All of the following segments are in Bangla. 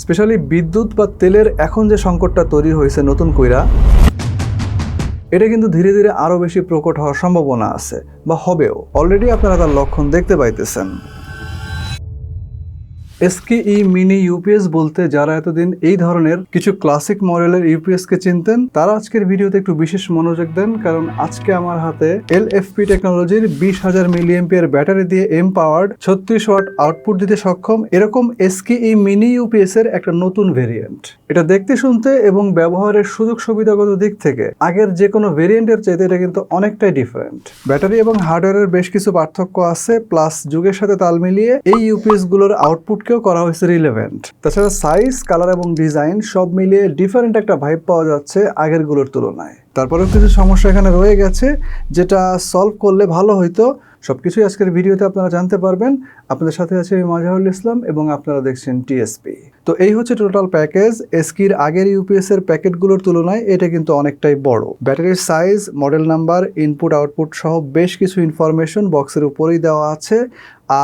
স্পেশালি বিদ্যুৎ বা তেলের এখন যে সংকটটা তৈরি হয়েছে নতুন কইরা, এটা কিন্তু ধীরে ধীরে আরও বেশি প্রকট হওয়ার সম্ভাবনা আছে বা হবেও। অলরেডি আপনারা তার লক্ষণ দেখতে পাইতেছেন। এসকেই মিনি ইউপিএস বলতে যারা এতদিন এই ধরনের কিছু ক্লাসিক মডেলের ইউপিএসকে চিনতেন, তারা আজকের ভিডিওতে একটু বিশেষ মনোযোগ দেন, কারণ আজকে আমার হাতে এলএফপি টেকনোলজির 20,000 মিলিঅ্যাম্পিয়ার ব্যাটারি দিয়ে এমপাওয়ার্ড 36 ওয়াট আউটপুট দিতে সক্ষম এরকম এসকেই মিনি ইউপিএস এর একটা নতুন ভেরিয়েন্ট। এটা দেখতে শুনতে এবং ব্যবহারের সুযোগ সুবিধাগত দিক থেকে আগের যে কোনো ভেরিয়েন্টের চাইতে এটা কিন্তু অনেকটাই ডিফারেন্ট। ব্যাটারি এবং হার্ডওয়্যারের বেশ কিছু পার্থক্য আছে, প্লাস যুগের সাথে তাল মিলিয়ে এই ইউপিএস গুলোর আউটপুটকেও করা হয়েছে রিলেভেন্ট। তাছাড়া সাইজ, কালার এবং ডিজাইন সব মিলিয়ে ডিফারেন্ট একটা ভাইব পাওয়া যাচ্ছে আগের গুলোর তুলনায়। তারপরেও কিছু সমস্যা এখানে রয়ে গেছে যেটা সলভ করলে ভালো হইতো। সবকিছুই আজকের ভিডিওতে আপনারা জানতে পারবেন। আপনাদের সাথে আছে আমি মাজাহুল ইসলাম এবং আপনারা দেখছেন টিএসপি। তো এই হচ্ছে টোটাল প্যাকেজ। এসকির আগের ইউপিএস এর প্যাকেটগুলোর তুলনায় এটা কিন্তু অনেকটাই বড়। ব্যাটারির size, model number, input output সহ বেশ কিছু ইনফরমেশন বক্সের উপরেই দেওয়া আছে।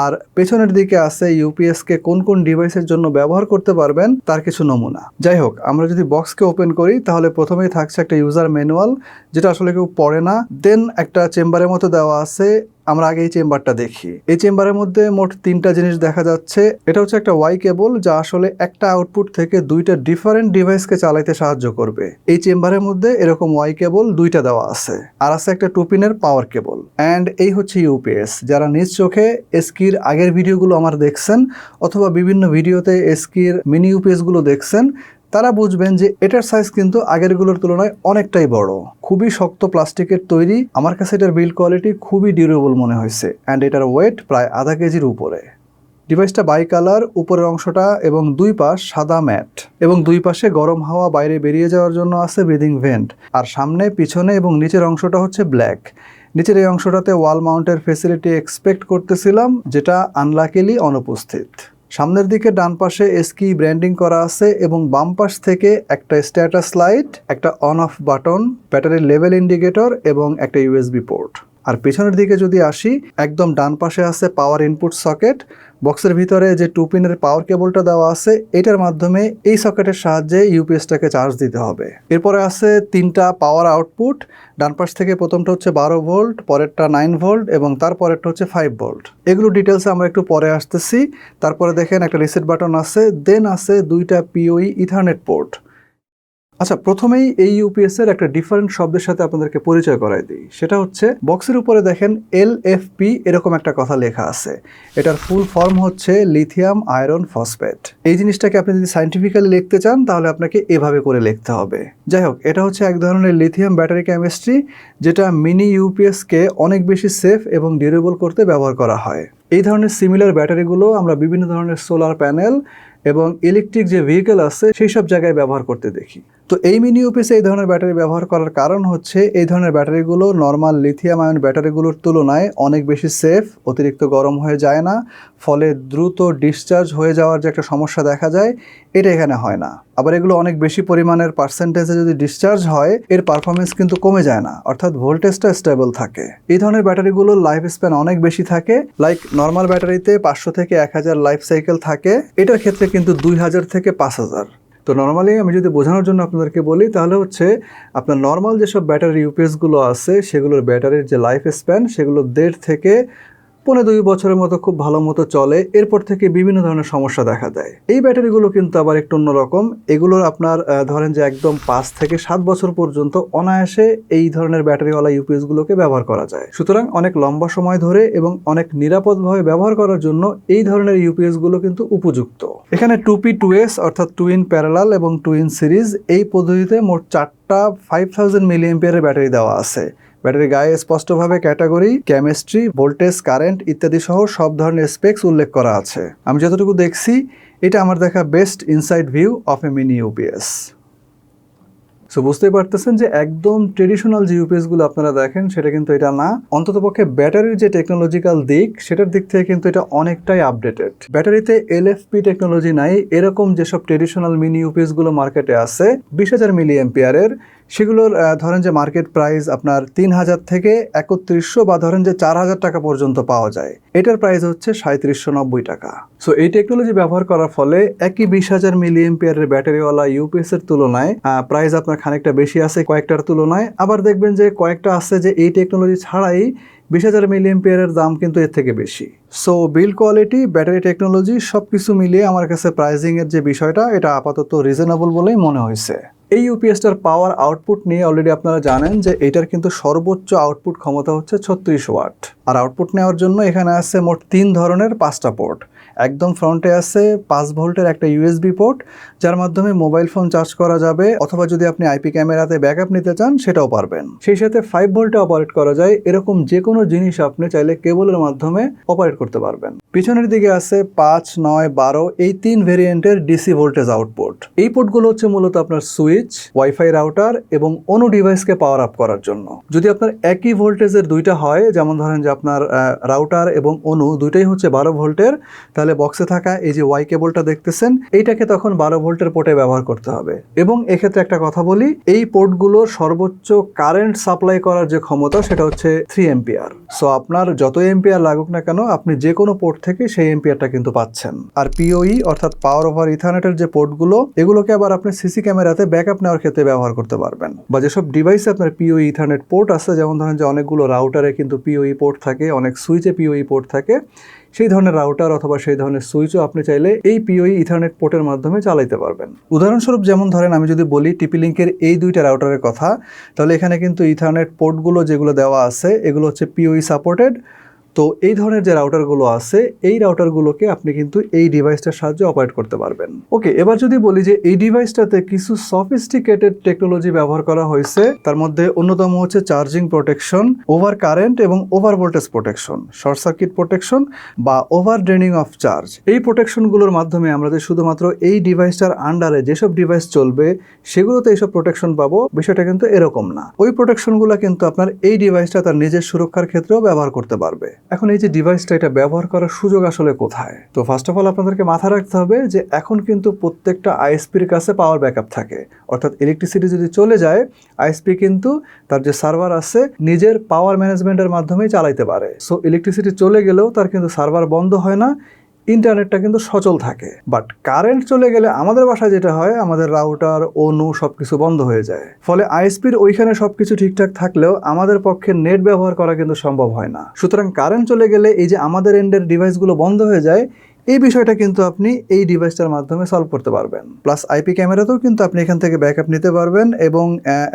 আর পেছনের দিকে আছে ইউপিএসকে কোন কোন ডিভাইসের জন্য ব্যবহার করতে পারবেন তার কিছু নমুনা। যাই হোক, আমরা যদি বক্সকে ওপেন করি তাহলে প্রথমেই থাকছে একটা ইউজার ম্যানুয়াল, যেটা আসলে কেউ পড়ে না। দেন একটা চেম্বারের মতো দেওয়া আছে। আমরা আগে এই চেম্বারটা দেখি। এই চেম্বারের মধ্যে মোট 3টা জিনিস দেখা যাচ্ছে। এটা হচ্ছে একটা ওয়াই কেবল, যা আসলে একটা আউটপুট থেকে 2টা ডিফারেন্ট ডিভাইসকে চালাইতে সাহায্য করবে। এই চেম্বারের মধ্যে এরকম ওয়াই কেবল 2টা দেওয়া আছে, আর আছে একটা 2 পিনের পাওয়ার কেবল। অ্যান্ড এই হচ্ছে ইউপিএস। যারা নিজ চোখে এসকির আগের ভিডিওগুলো আমার দেখছেন অথবা বিভিন্ন ভিডিওতে এসকির মিনি ইউপিএস গুলো দেখছেন, তারা বুঝবেন যে এটার সাইজ কিন্তু আগেরগুলোর তুলনায় অনেকটাই বড়। খুবই শক্ত প্লাস্টিকের তৈরি। আমার কাছে এটার বিল্ড কোয়ালিটি খুবই ডিউরেবল মনে হয়েছে। অ্যান্ড এটার ওয়েট প্রায় আধা কেজির উপরে। ডিভাইসটা বাই কালার, উপরের অংশটা এবং দুই পাশ সাদা ম্যাট, এবং দুই পাশে গরম হাওয়া বাইরে বেরিয়ে যাওয়ার জন্য আছে ব্রিদিং ভেন্ট। আর সামনে, পিছনে এবং নিচের অংশটা হচ্ছে ব্ল্যাক। নিচের এই অংশটাতে ওয়াল মাউন্টের ফেসিলিটি এক্সপেক্ট করতেছিলাম, যেটা আনলাকিলি অনুপস্থিত। সামনের দিকে ডান পাশে এসকি ব্র্যান্ডিং করা আছে এবং বাম পাশ থেকে একটা স্ট্যাটাস লাইট, একটা অন অফ বাটন, ব্যাটারির লেভেল ইন্ডিকেটর এবং একটা ইউএসবি পোর্ট। আর পেছনের দিকে যদি আসি, একদম ডান পাশে আছে পাওয়ার ইনপুট সকেট। বক্সের ভিতরে যে 2 পিনের পাওয়ার কেবলটা দেওয়া আছে, এটার মাধ্যমে এই সকেটের সাহায্যে ইউপিএসটাকে চার্জ দিতে হবে। এরপরে আছে 3টা পাওয়ার আউটপুট। ডান পাশ থেকে প্রথমটা হচ্ছে 12 ভোল্ট, পরেরটা 9 ভোল্ট এবং তারপরেরটা হচ্ছে 5 ভোল্ট। এগুলো ডিটেলসে আমরা একটু পরে আসতেছি। তারপরে দেখেন একটা রিসেট বাটন আছে, দেন আছে 2টা পিওই ইথারনেট পোর্ট। আচ্ছা, প্রথমেই এই ইউপিএস এর একটা ডিফারেন্ট শব্দের সাথে আপনাদেরকে পরিচয় করাই দিই। সেটা হচ্ছে বক্সের উপরে দেখেন এলএফপি এরকম একটা কথা লেখা আছে। এটার ফুল ফর্ম হচ্ছে লিথিয়াম আয়রন ফসফেট। এই জিনিসটাকে আপনি যদি সাইন্টিফিক্যালি লিখতে চান তাহলে আপনাকে এভাবে করে লিখতে হবে। যাই হোক, এটা হচ্ছে এক ধরনের লিথিয়াম ব্যাটারি কেমিস্ট্রি, যেটা মিনি ইউপিএসকে অনেক বেশি সেফ এবং ডিউরেবল করতে ব্যবহার করা হয়। এই ধরনের সিমিলার ব্যাটারিগুলো আমরা বিভিন্ন ধরনের সোলার প্যানেল এবং ইলেকট্রিক যে ভেহিকেল আছে সেই সব জায়গায় ব্যবহার করতে দেখি। তো এই মিনি ইউপিএসে এই ধরনের ব্যাটারি ব্যবহার করার কারণ হচ্ছে এই ধরনের ব্যাটারিগুলো নর্মাল লিথিয়াম আয়ন ব্যাটারিগুলোর তুলনায় অনেক বেশি সেফ, অতিরিক্ত গরম হয়ে যায় না, ফলে দ্রুত ডিসচার্জ হয়ে যাওয়ার যে একটা সমস্যা দেখা যায় এটা এখানে হয় না। আবার এগুলো অনেক বেশি পরিমাণের পার্সেন্টেজে যদি ডিসচার্জ হয়, এর পারফরমেন্স কিন্তু কমে যায় না, অর্থাৎ ভোল্টেজটা স্টেবল থাকে। এই ধরনের ব্যাটারিগুলোর লাইফ স্প্যান অনেক বেশি থাকে। লাইক নর্মাল ব্যাটারিতে 500 থেকে 1000 লাইফ সাইকেল থাকে, এটার ক্ষেত্রে কিন্তু 2000 থেকে 5000। তো নর্মালি আমি যদি বোঝানোর জন্য আপনাদেরকে বলি তাহলে হচ্ছে আপনার নর্মাল যেসব ব্যাটারি ইউপিএসগুলো আছে সেগুলোর ব্যাটারির যে লাইফ স্প্যান সেগুলো 1.5 থেকে 1.5-2 বছরের মতো খুব ভালো মতো চলে। এরপর থেকে বিভিন্ন ধরনের সমস্যা দেখা দেয়। এই ব্যাটারিগুলো কিন্তু আবার একটু অন্যরকম। এগুলোর আপনার ধরেন যে একদম 5 থেকে 7 বছর পর্যন্ত অনায়াসে এই ধরনের ব্যাটারিওয়ালা ইউপিএসগুলোকে ব্যবহার করা যায়। সুতরাং অনেক লম্বা সময় ধরে এবং অনেক নিরাপদভাবে ব্যবহার করার জন্য এই ধরনের ইউপিএসগুলো কিন্তু উপযুক্ত। এখানে 2P2S অর্থাৎ 2 in প্যারালাল এবং 2 in সিরিজ এই পদ্ধতিতে মোট 4টা 5000 মিলিঅ্যাম্পিয়ারের ব্যাটারি দেওয়া আছে। ব্যাটারির গায়ে স্পষ্টভাবে ক্যাটাগরি, কেমিস্ট্রি, ভোল্টেজ, কারেন্ট ইত্যাদি সহ সব ধরনের স্পেক্স উল্লেখ করা আছে। আমি যতটুকু দেখছি এটা আমার দেখা best inside view of A mini UPS. So বুঝতেই পারতেছেন যে একদম ট্রেডিশনাল যে ইউপিএসগুলো আপনারা দেখেন সেটা কিন্তু এটা না। অন্ততপক্ষে ব্যাটারির যে টেকনোলজিক্যাল দিক সেটার দিক থেকে কিন্তু এটা অনেকটাই আপডেটেড। ব্যাটারিতে এলএফপি টেকনোলজি নাই এরকম যেসব ট্রেডিশনাল মিনি ইউপিএসগুলো মার্কেটে আছে 20,000 মিলিঅ্যাম্পিয়ারের, সেগুলোর ধরেন যে মার্কেট প্রাইস আপনার 3,000 থেকে 3100 বা ধরেন যে 4,000 টাকা পর্যন্ত পাওয়া যায়। এটার প্রাইস হচ্ছে 3790 টাকা। সো এই টেকনোলজি ব্যবহার করার ফলে একই 20,000 মিলি এম্পিয়ারের ব্যাটারিওয়ালা ইউপিএস এর তুলনায় প্রাইস আপনার খানিকটা বেশি আছে কয়েকটার তুলনায়। আবার দেখবেন যে কয়েকটা আছে যে এই টেকনোলজি ছাড়াই 20,000 মিলি এম্পিয়ারের দাম কিন্তু এর থেকে বেশি। So build quality, battery technology সব কিছু মিলিয়ে আমার কাছে প্রাইসিংয়ের যে বিষয়টা এটা আপাতত রিজনেবল বলেই মনে হয়েছে। এই ইউপিএসটার পাওয়ার আউটপুট নিয়ে অলরেডি আপনারা জানেন যে এটার কিন্তু সর্বোচ্চ আউটপুট ক্ষমতা হচ্ছে 36 ওয়াট। আর আউটপুট নেওয়ার জন্য এখানে আছে মোট 3 ধরনের 5টা পোর্ট। একদম ফ্রন্টে আছে 5 ভোল্টের একটা ইউএসবি পোর্ট, যার মাধ্যমে মোবাইল ফোন চার্জ করা যাবে, অথবা যদি আপনি আইপি ক্যামেরাতে ব্যাকআপ নিতে চান সেটাও পারবেন। সেই সাথে 5 ভোল্টে অপারেট করা যায় এরকম যে কোনো জিনিস আপনি চাইলে কেবলের মাধ্যমে অপারেট করতে পারবেন। পিছনের দিকে আছে 5, 9, 12 এই 3 ভেরিয়েন্টের ডিসি ভোল্টেজ আউটপুট। এই পোর্টগুলো হচ্ছে মূলত আপনার সুইচ, ওয়াইফাই রাউটার এবং অন্য ডিভাইসকে পাওয়ার আপ করার জন্য। যদি আপনার একই ভোল্টেজের দুইটা হয়, যেমন ধরেন যে আপনার রাউটার এবং অনু দুইটাই হচ্ছে 12 ভোল্টের, তাহলে বক্সে থাকা এই যে ওয়াই কেবলটা দেখতেছেন এইটাকে তখন 12 ভোল্টের পোর্টে ব্যবহার করতে হবে। এবং এক্ষেত্রে একটা কথা বলি, এই পোর্টগুলোর সর্বোচ্চ কারেন্ট সাপ্লাই করার যে ক্ষমতা সেটা হচ্ছে 3 এম্পিয়ার। সো আপনার যত এম্পিয়ার লাগুক না কেন আপনি যে কোনো পোর্ট থেকে সেই এম্পিয়ারটা কিন্তু পাচ্ছেন। আর পিওই অর্থাৎ পাওয়ার ওভার ইথারনেটের যে পোর্টগুলো, এগুলোকে আবার আপনি সিসি ক্যামেরাতে ব্যাকআপ নেওয়ার ক্ষেত্রে ব্যবহার করতে পারবেন। বা যেসব ডিভাইসে আপনার পিওই ইথারনেট পোর্ট আছে, যেমন ধরেন যে অনেকগুলো রাউটারে কিন্তু পিওই পোর্ট থাকে, অনেক সুইচে পিওই পোর্ট থাকে, সেই ধরনের রাউটার অথবা সেই ধরনের সুইচও আপনি চাইলে এই পিওই ইথারনেট পোর্টের মাধ্যমে চালাইতে পারবেন। উদাহরণস্বরূপ যেমন ধরেন আমি যদি বলি টিপি-লিঙ্কের এই দুইটা রাউটারের কথা, তাহলে এখানে কিন্তু ইথারনেট পোর্টগুলো যেগুলো দেওয়া আছে এগুলো হচ্ছে পিওই সাপোর্টেড। তো এই ধরনের যে রাউটারগুলো আছে এই রাউটারগুলোকে আপনি কিন্তু এই ডিভাইসটার সাহায্যে অপারেট করতে পারবেন। ওকে, এবার যদি বলি যে এই ডিভাইসটাতে কিছু সফিস্টিকেটেড টেকনোলজি ব্যবহার করা হয়েছে, তার মধ্যে অন্যতম হচ্ছে চার্জিং প্রোটেকশন, ওভার কারেন্ট এবং over voltage protection, short circuit protection বা ওভার ড্রেনিং অফ চার্জ। এই প্রোটেকশনগুলোর মাধ্যমে আমরা যে শুধুমাত্র এই ডিভাইসটার আন্ডারে যেসব ডিভাইস চলবে সেগুলোতে এইসব প্রোটেকশন পাবো, বিষয়টা কিন্তু এরকম না। ওই প্রোটেকশনগুলো কিন্তু আপনার এই ডিভাইসটা তার নিজের সুরক্ষার ক্ষেত্রেও ব্যবহার করতে পারবে। এখন এই যে ডিভাইসটা এটা ব্যবহার করার সুযোগ আসলে কোথায়? তো ফার্স্ট অফ অল আপনাদেরকে মাথায় রাখতে হবে যে এখন কিন্তু প্রত্যেকটা আইএসপির কাছে পাওয়ার ব্যাকআপ থাকে, অর্থাৎ ইলেকট্রিসিটি যদি চলে যায় আইএসপি কিন্তু তার যে সার্ভার আছে নিজের পাওয়ার ম্যানেজমেন্টের মাধ্যমেই চালাইতে পারে। সো ইলেকট্রিসিটি চলে গেলেও তার কিন্তু সার্ভার বন্ধ হয় না, ইন্টারনেটটা কিন্তু সচল থাকে। বাট কারেন্ট চলে গেলে আমাদের বাসায় যেটা হয়, আমাদের রাউটার অনু সবকিছু বন্ধ হয়ে যায়। ফলে আইএসপির ওইখানে সবকিছু ঠিকঠাক থাকলেও আমাদের পক্ষে নেট ব্যবহার করা কিন্তু সম্ভব হয় না। সুতরাং কারেন্ট চলে গেলে এই যে আমাদের এন্ডের ডিভাইসগুলো বন্ধ হয়ে যায়, এই বিষয়টা কিন্তু আপনি এই ডিভাইসটার মাধ্যমে সলভ করতে পারবেন। প্লাস আইপি ক্যামেরাতেও কিন্তু আপনি এখান থেকে ব্যাকআপ নিতে পারবেন। এবং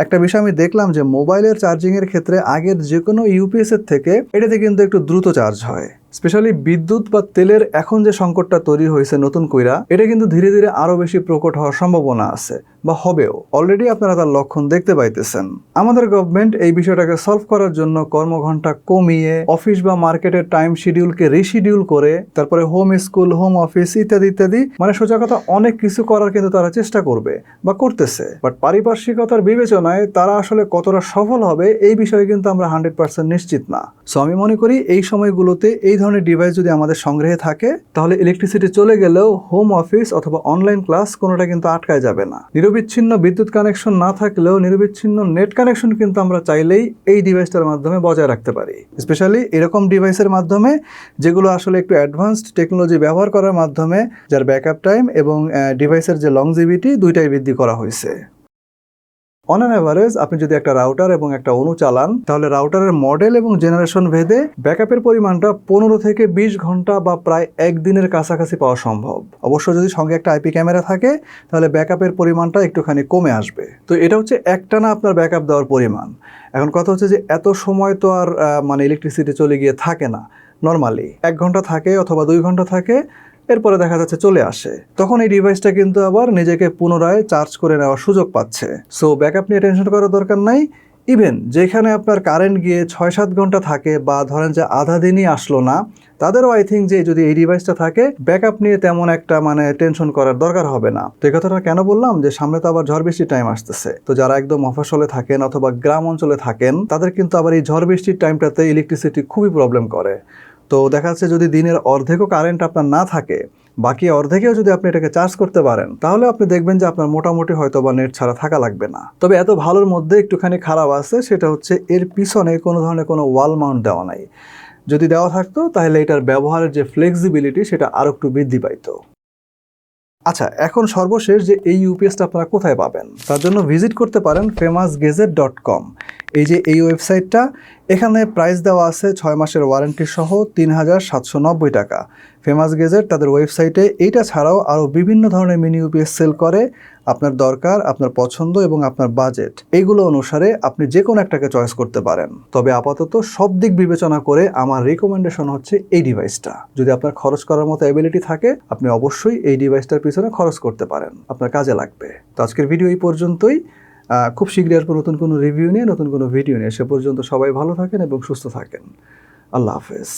একটা বিষয় আমি দেখলাম যে মোবাইলের চার্জিংয়ের ক্ষেত্রে আগের যে কোনো ইউপিএস এর থেকে এটাতে কিন্তু একটু দ্রুত চার্জ হয়। স্পেশালি বিদ্যুৎ বা তেলের এখন যে সংকটটা তৈরি হয়েছে নতুন কইরা, এটা কিন্তু ধীরে ধীরে আরো বেশি প্রকট হওয়ার সম্ভাবনা আছে বা হবেও। অলরেডি আপনারা তার লক্ষণ দেখতে পাইতেছেন। আমাদের গভর্নমেন্ট এই বিষয়টাকে সলভ করার জন্য কর্মঘণ্টা কমিয়ে অফিস বা মার্কেটের টাইম শিডিউলকে রিশিডিউল করে তারপরে হোম স্কুল, হোম অফিস ইত্যাদি ইত্যাদি, মানে সোজা কথা অনেক কিছু করার কিন্তু তারা চেষ্টা করবে বা করতেছে। বাট পারিপার্শ্বিকতার বিবেচনায় তারা আসলে কতটা সফল হবে এই বিষয়ে কিন্তু আমরা 100% নিশ্চিত না। সো আমি মনে করি এই সময়গুলোতে এই ধরনের ডিভাইস যদি আমাদের সংগ্রহে থাকে তাহলে ইলেকট্রিসিটি চলে গেলেও হোম অফিস অথবা অনলাইন ক্লাস কোনোটা কিন্তু আটকায় যাবে না। নিরবিচ্ছিন্ন বিদ্যুৎ কানেকশন না থাকলেও নিরবিচ্ছিন্ন নেট কানেকশন কিন্তু আমরা চাইলেই এই ডিভাইসটার মাধ্যমে বজায় রাখতে পারি। স্পেশালি এরকম ডিভাইসের মাধ্যমে যেগুলো আসলে একটু অ্যাডভান্সড টেকনোলজি ব্যবহার করার মাধ্যমে যার ব্যাকআপ টাইম এবং ডিভাইসের যে লংজিভিটি দুইটাই বৃদ্ধি করা হয়েছে। অন অ্যান অ্যাভারেজ আপনি যদি একটা রাউটার এবং একটা অনু চালান তাহলে রাউটারের মডেল এবং জেনারেশন ভেদে ব্যাকআপের পরিমাণটা 15 থেকে 20 ঘন্টা বা প্রায় একদিনের কাছাকাছি পাওয়া সম্ভব। অবশ্য যদি সঙ্গে একটা আইপি ক্যামেরা থাকে তাহলে ব্যাকআপের পরিমাণটা একটুখানি কমে আসবে। তো এটা হচ্ছে একটানা আপনার ব্যাকআপ দেওয়ার পরিমাণ। এখন কথা হচ্ছে যে এত সময় তো আর মানে ইলেকট্রিসিটি চলে গিয়ে থাকে না। নর্মালি 1 ঘন্টা থাকে অথবা 2 ঘন্টা থাকে, এরপরে দেখা যাচ্ছে চলে আসে। তখন এই ডিভাইসটা কিন্তু আবার নিজেকে পুনরায় চার্জ করে নেওয়ার সুযোগ পাচ্ছে। সো ব্যাকআপ নিয়ে টেনশন করার দরকার নাই। ইভেন যেখানে আপনার কারেন্ট গিয়ে 6-7 ঘন্টা থাকে বা ধরেন যে আধা দিনই আসলো না, তাদেরও আই থিঙ্ক যে যদি এই ডিভাইসটা থাকে ব্যাকআপ নিয়ে তেমন একটা মানে টেনশন করার দরকার হবে না। তো এই কথাটা কেন বললাম, যে সামনে তো আবার ঝড় বৃষ্টির টাইম আসতেছে। তো যারা একদম মফস্বলে থাকেন অথবা গ্রাম অঞ্চলে থাকেন তাদের কিন্তু আবার এই ঝড় বৃষ্টির টাইমটাতে ইলেকট্রিসিটি খুবই প্রবলেম করে। তো দেখা যাচ্ছে যদি দিনের অর্ধেকও কারেন্ট আপনার না থাকে বাকি অর্ধেকেও যদি আপনি এটাকে চার্জ করতে পারেন তাহলে আপনি দেখবেন যে আপনার মোটামুটি হয়তো বা নেট ছাড়া থাকা লাগবে না। তবে এত ভালোর মধ্যে একটুখানি খারাপ আছে, সেটা হচ্ছে এর পিছনে কোনো ধরনের কোনো ওয়াল মাউন্ট দেওয়া নাই। যদি দেওয়া থাকতো তাহলে এটার ব্যবহারের যে ফ্লেক্সিবিলিটি সেটা আরও একটু বৃদ্ধি পাইতো। আচ্ছা, এখন সর্বশেষ যে এই ইউপিএসটা আপনারা কোথায় পাবেন তার জন্য ভিজিট করতে পারেন famousgadget.com। এই যে এই ওয়েবসাইটটা, এখানে প্রাইস দেওয়া আছে 6 মাসের ওয়ারেন্টি সহ ৩,৭৯০ টাকা। ফেমাস গেজেট তাদের ওয়েবসাইটে এইটা ছাড়াও আরও বিভিন্ন ধরনের মিনি ইউপিএস সেল করে। আপনার দরকার, আপনার পছন্দ এবং আপনার বাজেট এইগুলো অনুসারে আপনি যে কোনো একটাকে চয়েস করতে পারেন। তবে আপাতত সব দিক বিবেচনা করে আমার রিকমেন্ডেশন হচ্ছে এই ডিভাইসটা। যদি আপনার খরচ করার মতো অ্যাবিলিটি থাকে আপনি অবশ্যই এই ডিভাইসটার পিছনে খরচ করতে পারেন, আপনার কাজে লাগবে। তো আজকের ভিডিও এই পর্যন্তই। খুব শীঘ্রই আসবো নতুন কোনো রিভিউ নিয়ে, নতুন কোনো ভিডিও নিয়ে। সে পর্যন্ত সবাই ভালো থাকেন এবং সুস্থ থাকেন। আল্লাহ হাফেজ।